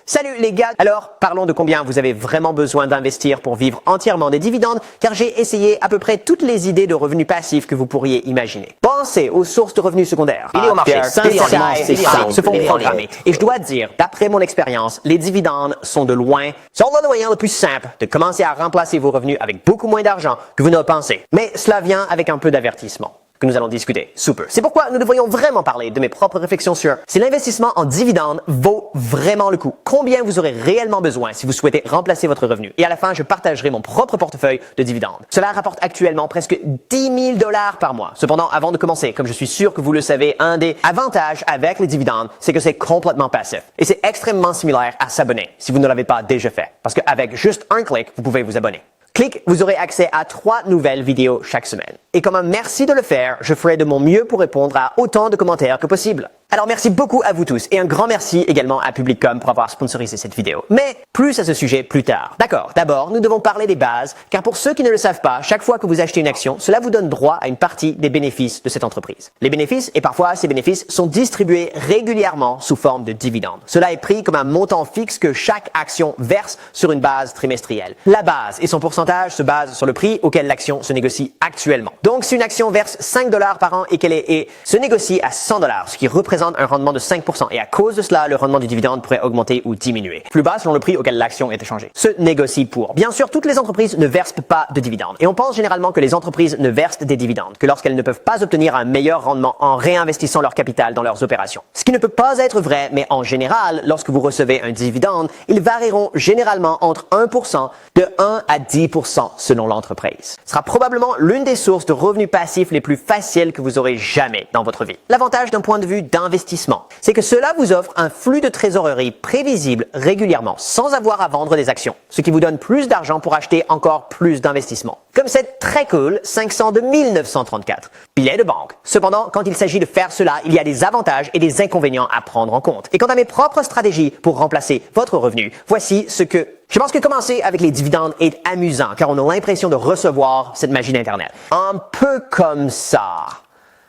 Salut les gars! Alors, parlons de combien vous avez vraiment besoin d'investir pour vivre entièrement des dividendes, car j'ai essayé à peu près toutes les idées de revenus passifs que vous pourriez imaginer. Pensez aux sources de revenus secondaires. Il est au marché. Sincèrement, c'est ça, se font programmer. Et je dois dire, d'après mon expérience, les dividendes sont le moyen le plus simple de commencer à remplacer vos revenus avec beaucoup moins d'argent que vous ne le pensez. Mais cela vient avec un peu d'avertissement que nous allons discuter sous peu. C'est pourquoi nous devrions vraiment parler de mes propres réflexions sur si l'investissement en dividendes vaut vraiment le coup, combien vous aurez réellement besoin si vous souhaitez remplacer votre revenu. Et à la fin, je partagerai mon propre portefeuille de dividendes. Cela rapporte actuellement presque 10 000 $ par mois. Cependant, avant de commencer, comme je suis sûr que vous le savez, un des avantages avec les dividendes, c'est que c'est complètement passif. Et c'est extrêmement similaire à s'abonner si vous ne l'avez pas déjà fait. Parce qu'avec juste un clic, vous pouvez vous abonner. Clic, vous aurez accès à 3 nouvelles vidéos chaque semaine. Et comme un merci de le faire, je ferai de mon mieux pour répondre à autant de commentaires que possible. Alors merci beaucoup à vous tous et un grand merci également à Publicom pour avoir sponsorisé cette vidéo. Mais plus à ce sujet plus tard. D'accord, d'abord nous devons parler des bases, car pour ceux qui ne le savent pas, chaque fois que vous achetez une action, cela vous donne droit à une partie des bénéfices de cette entreprise. Les bénéfices, et parfois ces bénéfices, sont distribués régulièrement sous forme de dividendes. Cela est pris comme un montant fixe que chaque action verse sur une base trimestrielle. La base et son pourcentage se basent sur le prix auquel l'action se négocie actuellement. Donc si une action verse 5 $ par an et qu'elle se négocie à 100 $, ce qui représente un rendement de 5%, et à cause de cela, le rendement du dividende pourrait augmenter ou diminuer. Plus bas selon le prix auquel l'action est échangée. Se négocie pour. Bien sûr, toutes les entreprises ne versent pas de dividendes. Et on pense généralement que les entreprises ne versent des dividendes que lorsqu'elles ne peuvent pas obtenir un meilleur rendement en réinvestissant leur capital dans leurs opérations. Ce qui ne peut pas être vrai, mais en général, lorsque vous recevez un dividende, ils varieront généralement entre 1% de 1 à 10% selon l'entreprise. Ce sera probablement l'une des sources de revenus passifs les plus faciles que vous aurez jamais dans votre vie. L'avantage d'un point de vue d'investissement, c'est que cela vous offre un flux de trésorerie prévisible régulièrement sans avoir à vendre des actions, ce qui vous donne plus d'argent pour acheter encore plus d'investissements. Comme cette très cool 500 de 1934, billet de banque. Cependant, quand il s'agit de faire cela, il y a des avantages et des inconvénients à prendre en compte. Et quant à mes propres stratégies pour remplacer votre revenu, voici ce que je pense que commencer avec les dividendes est amusant car on a l'impression de recevoir cette magie d'Internet. Un peu comme ça.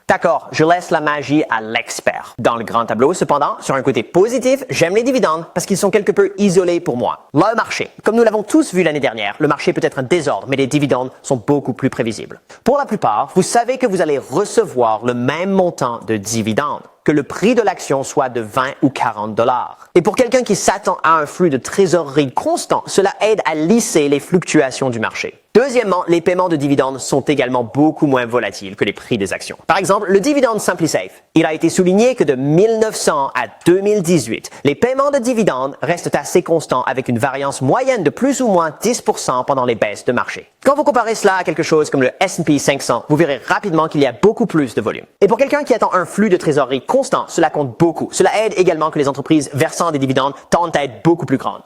D'accord, je laisse la magie à l'expert. Dans le grand tableau, cependant, sur un côté positif, j'aime les dividendes parce qu'ils sont quelque peu isolés pour moi. Le marché. Comme nous l'avons tous vu l'année dernière, le marché peut être un désordre, mais les dividendes sont beaucoup plus prévisibles. Pour la plupart, vous savez que vous allez recevoir le même montant de dividendes, que le prix de l'action soit de 20 ou 40 $. Et pour quelqu'un qui s'attend à un flux de trésorerie constant, cela aide à lisser les fluctuations du marché. Deuxièmement, les paiements de dividendes sont également beaucoup moins volatiles que les prix des actions. Par exemple, le dividende SimpliSafe. Il a été souligné que de 1900 à 2018, les paiements de dividendes restent assez constants avec une variance moyenne de plus ou moins 10% pendant les baisses de marché. Quand vous comparez cela à quelque chose comme le S&P 500, vous verrez rapidement qu'il y a beaucoup plus de volume. Et pour quelqu'un qui attend un flux de trésorerie constant, cela compte beaucoup. Cela aide également que les entreprises versant des dividendes tendent à être beaucoup plus grandes,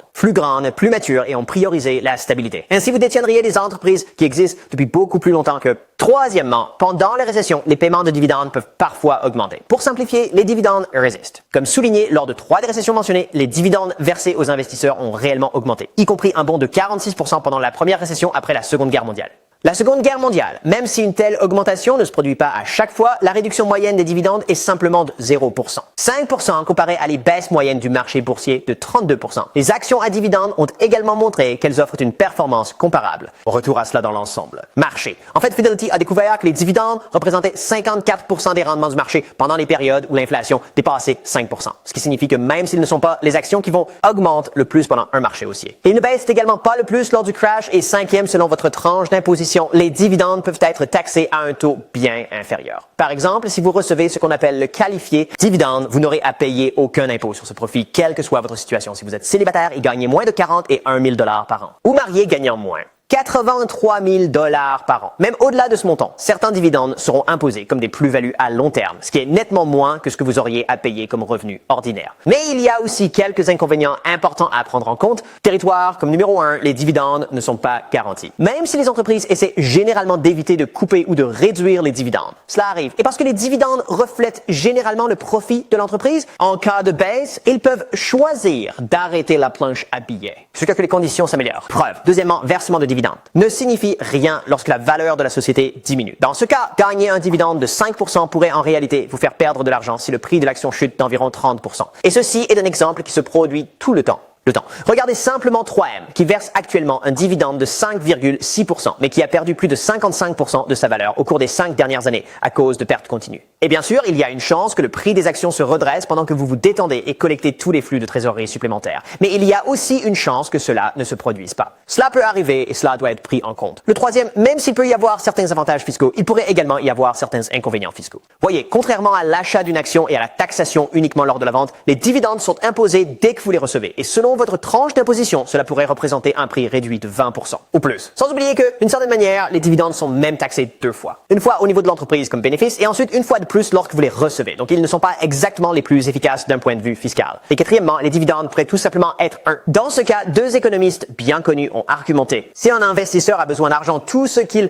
plus matures et ont priorisé la stabilité. Ainsi, vous détiendriez des entreprises qui existent depuis beaucoup plus longtemps que. Troisièmement, pendant les récessions, les paiements de dividendes peuvent parfois augmenter. Pour simplifier, les dividendes résistent. Comme souligné lors de 3 des récessions mentionnées, les dividendes versés aux investisseurs ont réellement augmenté, y compris un bond de 46% pendant la première récession après la Seconde Guerre mondiale. La Seconde Guerre mondiale, même si une telle augmentation ne se produit pas à chaque fois, la réduction moyenne des dividendes est simplement de 0%. 5% comparé à les baisses moyennes du marché boursier de 32%. Les actions à dividendes ont également montré qu'elles offrent une performance comparable. Retour à cela dans l'ensemble. Marché. En fait, Fidelity a découvert que les dividendes représentaient 54% des rendements du marché pendant les périodes où l'inflation dépassait 5%. Ce qui signifie que même s'ils ne sont pas les actions qui vont augmenter le plus pendant un marché haussier. Ils ne baissent également pas le plus lors du crash et cinquième selon votre tranche d'imposition. Les dividendes peuvent être taxés à un taux bien inférieur. Par exemple, si vous recevez ce qu'on appelle le qualifié dividende, vous n'aurez à payer aucun impôt sur ce profit, quelle que soit votre situation. Si vous êtes célibataire et gagnez moins de 40 et 1 000 $ par an, ou marié gagnant moins. 83 000 $ par an. Même au-delà de ce montant, certains dividendes seront imposés comme des plus-values à long terme, ce qui est nettement moins que ce que vous auriez à payer comme revenu ordinaire. Mais il y a aussi quelques inconvénients importants à prendre en compte. Territoire comme numéro 1, les dividendes ne sont pas garantis. Même si les entreprises essaient généralement d'éviter de couper ou de réduire les dividendes, cela arrive. Et parce que les dividendes reflètent généralement le profit de l'entreprise, en cas de baisse, ils peuvent choisir d'arrêter la planche à billets jusqu'à ce que les conditions s'améliorent. Preuve. Deuxièmement, versement de dividendes ne signifie rien lorsque la valeur de la société diminue. Dans ce cas, gagner un dividende de 5% pourrait en réalité vous faire perdre de l'argent si le prix de l'action chute d'environ 30%. Et ceci est un exemple qui se produit tout le temps. le temps. Regardez simplement 3M, qui verse actuellement un dividende de 5,6%, mais qui a perdu plus de 55% de sa valeur au cours des 5 dernières années à cause de pertes continues. Et bien sûr, il y a une chance que le prix des actions se redresse pendant que vous vous détendez et collectez tous les flux de trésorerie supplémentaires. Mais il y a aussi une chance que cela ne se produise pas. Cela peut arriver et cela doit être pris en compte. Le troisième, même s'il peut y avoir certains avantages fiscaux, il pourrait également y avoir certains inconvénients fiscaux. Voyez, contrairement à l'achat d'une action et à la taxation uniquement lors de la vente, les dividendes sont imposés dès que vous les recevez. Et selon votre tranche d'imposition, cela pourrait représenter un prix réduit de 20% ou plus. Sans oublier que, d'une certaine manière, les dividendes sont même taxés 2 fois. Une fois au niveau de l'entreprise comme bénéfice et ensuite une fois de plus lorsque vous les recevez. Donc ils ne sont pas exactement les plus efficaces d'un point de vue fiscal. Et quatrièmement, les dividendes pourraient tout simplement être un. Dans ce cas, 2 économistes bien connus ont argumenté. Si un investisseur a besoin d'argent, tout ce qu'il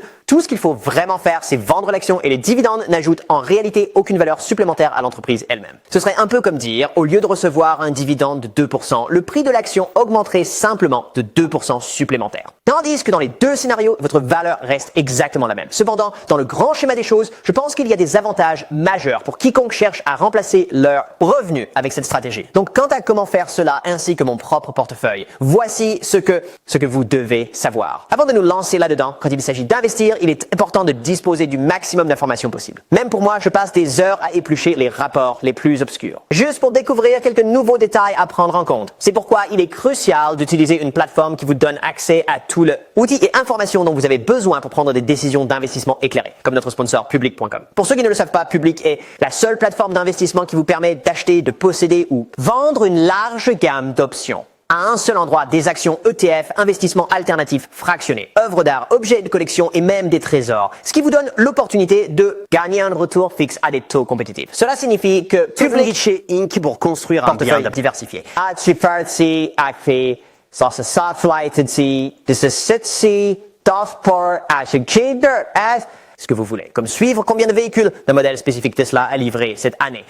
faut vraiment faire, c'est vendre l'action et les dividendes n'ajoutent en réalité aucune valeur supplémentaire à l'entreprise elle-même. Ce serait un peu comme dire, au lieu de recevoir un dividende de 2%, le prix de l'action augmenterait simplement de 2% supplémentaire. Tandis que dans les deux scénarios, votre valeur reste exactement la même. Cependant, dans le grand schéma des choses, je pense qu'il y a des avantages majeurs pour quiconque cherche à remplacer leur revenu avec cette stratégie. Donc, quant à comment faire cela ainsi que mon propre portefeuille, voici ce que vous devez savoir. Avant de nous lancer là-dedans, quand il s'agit d'investir, il est important de disposer du maximum d'informations possible. Même pour moi, je passe des heures à éplucher les rapports les plus obscurs, juste pour découvrir quelques nouveaux détails à prendre en compte. C'est pourquoi il est crucial d'utiliser une plateforme qui vous donne accès à tout le outils et informations dont vous avez besoin pour prendre des décisions d'investissement éclairées, comme notre sponsor Public.com. Pour ceux qui ne le savent pas, Public est la seule plateforme d'investissement qui vous permet d'acheter, de posséder ou vendre une large gamme d'options à un seul endroit, des actions ETF, investissements alternatifs fractionnés, œuvres d'art, objets de collection et même des trésors, ce qui vous donne l'opportunité de gagner un retour fixe à des taux compétitifs. Cela signifie que Public chez Inc. pour construire un portefeuille diversifié. Ça se satellite si, det se sitter dashboard ce que vous voulez. Comme suivre combien de véhicules d'un modèle spécifique Tesla a livré cette année.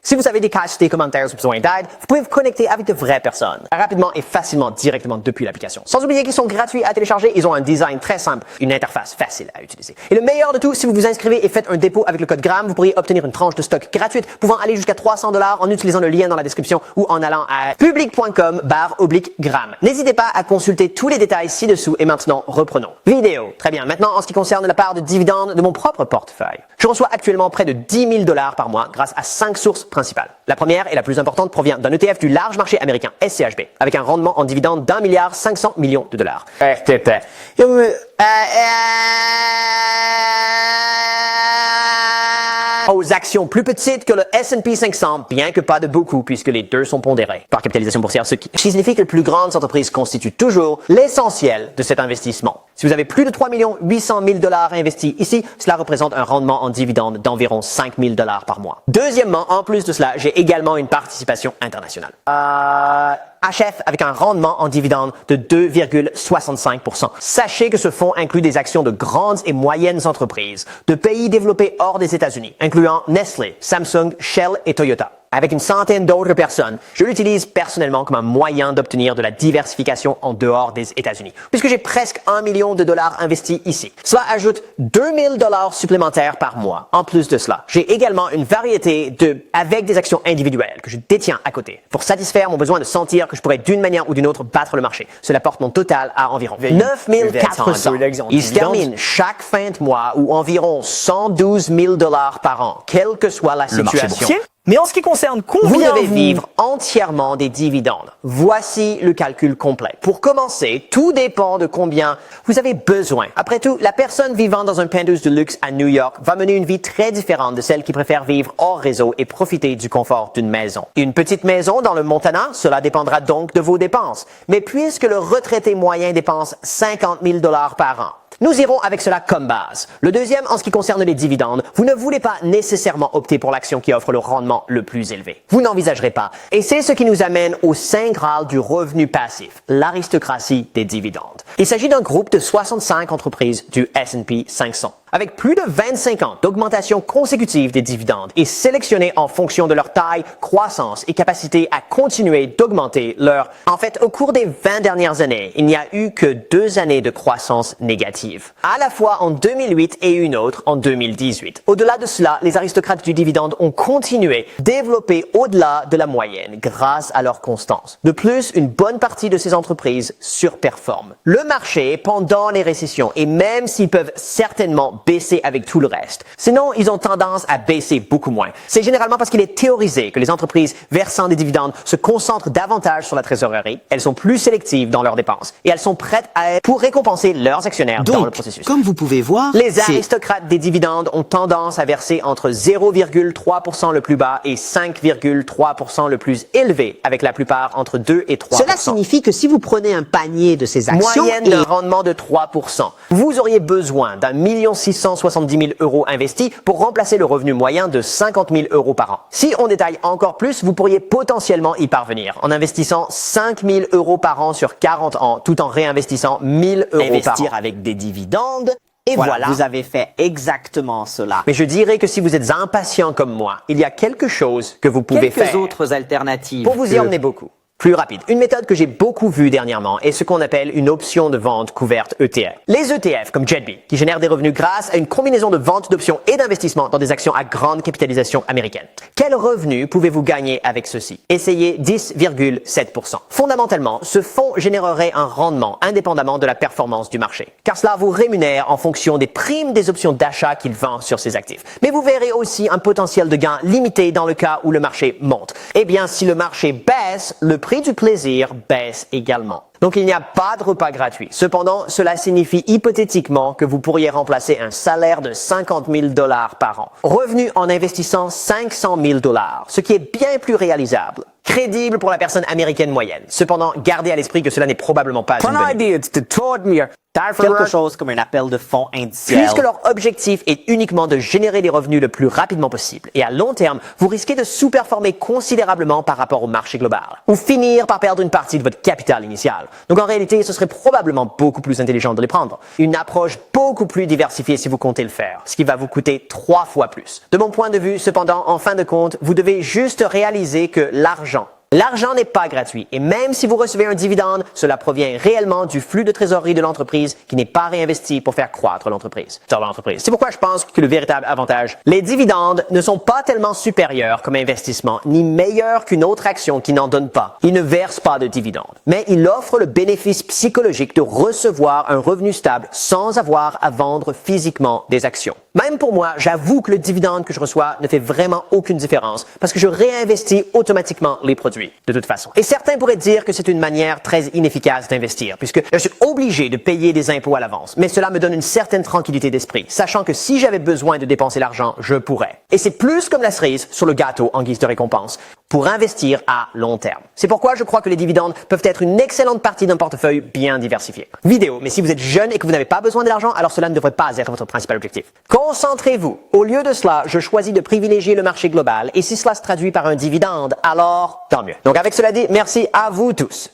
Si vous avez des questions, des commentaires ou besoin d'aide, vous pouvez vous connecter avec de vraies personnes, rapidement et facilement directement depuis l'application. Sans oublier qu'ils sont gratuits à télécharger, ils ont un design très simple, une interface facile à utiliser. Et le meilleur de tout, si vous vous inscrivez et faites un dépôt avec le code GRAM, vous pourriez obtenir une tranche de stock gratuite pouvant aller jusqu'à $300 en utilisant le lien dans la description ou en allant à public.com/GRAM. N'hésitez pas à consulter tous les détails ci-dessous et maintenant, reprenons. Vidéo. Très bien. Maintenant, en ce qui concerne la part de dividendes de mon propre portefeuille, je reçois actuellement près de $10,000 par mois grâce à 5 sources principales. La première et la plus importante provient d'un ETF du large marché américain, SCHB, avec un rendement en dividendes $1,5 milliard. Aux actions plus petites que le S&P 500, bien que pas de beaucoup puisque les deux sont pondérés par capitalisation boursière, ce qui signifie que les plus grandes entreprises constituent toujours l'essentiel de cet investissement. Si vous avez plus de $3,800,000 investis ici, cela représente un rendement en dividendes d'environ $5,000 par mois. Deuxièmement, en plus de cela, j'ai également une participation internationale. HF avec un rendement en dividendes de 2,65%. Sachez que ce fonds inclut des actions de grandes et moyennes entreprises de pays développés hors des États-Unis, incluant Nestlé, Samsung, Shell et Toyota. Avec une centaine d'autres personnes, je l'utilise personnellement comme un moyen d'obtenir de la diversification en dehors des États-Unis, puisque j'ai presque $1 million investis ici. Cela ajoute $2,000 supplémentaires par mois. En plus de cela, j'ai également une variété avec des actions individuelles que je détiens à côté, pour satisfaire mon besoin de sentir que je pourrais d'une manière ou d'une autre battre le marché. Cela porte mon total à environ $9,400. Il se termine chaque fin de mois ou environ $112,000 par an, quelle que soit la situation. Mais en ce qui concerne combien vous devez vivre entièrement des dividendes. Voici le calcul complet. Pour commencer, tout dépend de combien vous avez besoin. Après tout, la personne vivant dans un penthouse de luxe à New York va mener une vie très différente de celle qui préfère vivre hors réseau et profiter du confort d'une maison. Une petite maison dans le Montana, cela dépendra donc de vos dépenses. Mais puisque le retraité moyen dépense $50,000 par an, nous irons avec cela comme base. Le deuxième, en ce qui concerne les dividendes, vous ne voulez pas nécessairement opter pour l'action qui offre le rendement le plus élevé. Vous n'envisagerez pas. Et c'est ce qui nous amène au saint graal du revenu passif, l'aristocratie des dividendes. Il s'agit d'un groupe de 65 entreprises du S&P 500. avec plus de 25 ans d'augmentation consécutive des dividendes et sélectionnés en fonction de leur taille, croissance et capacité à continuer d'augmenter leur... En fait, au cours des 20 dernières années, il n'y a eu que 2 années de croissance négative, à la fois en 2008 et une autre en 2018. Au-delà de cela, les aristocrates du dividende ont continué à développer au-delà de la moyenne grâce à leur constance. De plus, une bonne partie de ces entreprises surperforment. Le marché, pendant les récessions, et même s'ils peuvent certainement baisser avec tout le reste, sinon ils ont tendance à baisser beaucoup moins. C'est généralement parce qu'il est théorisé que les entreprises versant des dividendes se concentrent davantage sur la trésorerie, elles sont plus sélectives dans leurs dépenses et elles sont prêtes pour récompenser leurs actionnaires dans le processus. Comme vous pouvez voir, les aristocrates des dividendes ont tendance à verser entre 0,3% le plus bas et 5,3% le plus élevé, avec la plupart entre 2 et 3%. Cela signifie que si vous prenez un panier de ces actions moyenne de rendement de 3%, vous auriez besoin d'un 1 670 000 € investis pour remplacer le revenu moyen de 50 000 € par an. Si on détaille encore plus, vous pourriez potentiellement y parvenir en investissant 5 000 € par an sur 40 ans, tout en réinvestissant 1 000 € par an. investir avec des dividendes. Et voilà, vous avez fait exactement cela. Mais je dirais que si vous êtes impatient comme moi, il y a quelque chose que vous pouvez faire. Quelques autres alternatives. Pour vous y emmener beaucoup. Plus rapide. Une méthode que j'ai beaucoup vue dernièrement est ce qu'on appelle une option de vente couverte ETF. Les ETF, comme JetB, qui génèrent des revenus grâce à une combinaison de vente d'options et d'investissement dans des actions à grande capitalisation américaine. Quel revenu pouvez-vous gagner avec ceci? Essayez 10,7%. Fondamentalement, ce fonds générerait un rendement indépendamment de la performance du marché, car cela vous rémunère en fonction des primes des options d'achat qu'il vend sur ses actifs. Mais vous verrez aussi un potentiel de gain limité dans le cas où le marché monte. Eh bien, si le marché baisse, le prix du plaisir baisse également. Donc, il n'y a pas de repas gratuit. Cependant, cela signifie hypothétiquement que vous pourriez remplacer un salaire de 50 000 $ par an. Revenu en investissant 500 000 $, ce qui est bien plus réalisable. Crédible pour la personne américaine moyenne. Cependant, gardez à l'esprit que cela n'est probablement pas une bonne idée. Quelque chose comme un appel de fonds indiciel. Puisque leur objectif est uniquement de générer des revenus le plus rapidement possible, et à long terme, vous risquez de sous-performer considérablement par rapport au marché global, ou finir par perdre une partie de votre capital initial. Donc en réalité, ce serait probablement beaucoup plus intelligent de les prendre. Une approche beaucoup plus diversifiée si vous comptez le faire, ce qui va vous coûter 3 fois plus. De mon point de vue, cependant, en fin de compte, vous devez juste réaliser que l'argent n'est pas gratuit et même si vous recevez un dividende, cela provient réellement du flux de trésorerie de l'entreprise qui n'est pas réinvesti pour faire croître l'entreprise. C'est pourquoi je pense que le véritable avantage, les dividendes ne sont pas tellement supérieurs comme investissement ni meilleurs qu'une autre action qui n'en donne pas. Ils ne versent pas de dividendes, mais ils offrent le bénéfice psychologique de recevoir un revenu stable sans avoir à vendre physiquement des actions. Même pour moi, j'avoue que le dividende que je reçois ne fait vraiment aucune différence parce que je réinvestis automatiquement les produits. De toute façon. Et certains pourraient dire que c'est une manière très inefficace d'investir, puisque je suis obligé de payer des impôts à l'avance. Mais cela me donne une certaine tranquillité d'esprit, sachant que si j'avais besoin de dépenser l'argent, je pourrais. Et c'est plus comme la cerise sur le gâteau en guise de récompense, pour investir à long terme. C'est pourquoi je crois que les dividendes peuvent être une excellente partie d'un portefeuille bien diversifié. Vidéo, mais si vous êtes jeune et que vous n'avez pas besoin de l'argent, alors cela ne devrait pas être votre principal objectif. Concentrez-vous. Au lieu de cela, je choisis de privilégier le marché global, et si cela se traduit par un dividende, alors tant mieux. Donc avec cela dit, merci à vous tous.